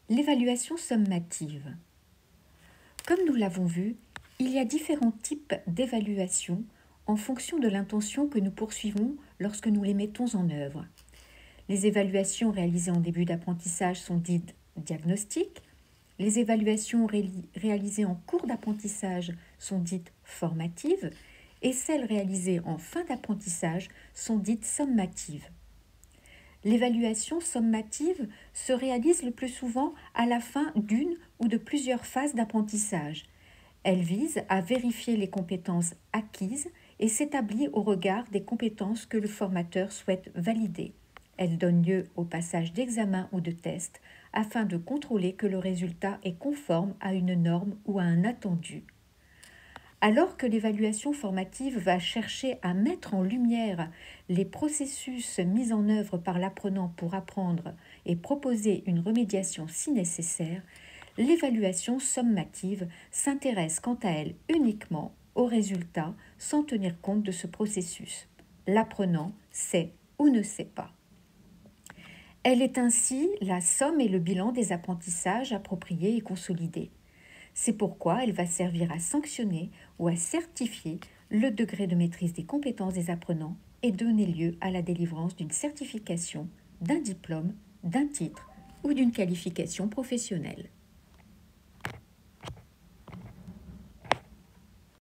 L'évaluation sommative. Comme nous l'avons vu, il y a différents types d'évaluation en fonction de l'intention que nous poursuivons lorsque nous les mettons en œuvre. Les évaluations réalisées en début d'apprentissage sont dites diagnostiques. Les évaluations réalisées en cours d'apprentissage sont dites formatives et celles réalisées en fin d'apprentissage sont dites sommatives. L'évaluation sommative se réalise le plus souvent à la fin d'une ou de plusieurs phases d'apprentissage. Elle vise à vérifier les compétences acquises et s'établit au regard des compétences que le formateur souhaite valider. Elle donne lieu au passage d'examens ou de tests afin de contrôler que le résultat est conforme à une norme ou à un attendu. Alors que l'évaluation formative va chercher à mettre en lumière les processus mis en œuvre par l'apprenant pour apprendre et proposer une remédiation si nécessaire, l'évaluation sommative s'intéresse quant à elle uniquement aux résultats sans tenir compte de ce processus. L'apprenant sait ou ne sait pas. Elle est ainsi la somme et le bilan des apprentissages appropriés et consolidés. C'est pourquoi elle va servir à sanctionner ou à certifier le degré de maîtrise des compétences des apprenants et donner lieu à la délivrance d'une certification, d'un diplôme, d'un titre ou d'une qualification professionnelle.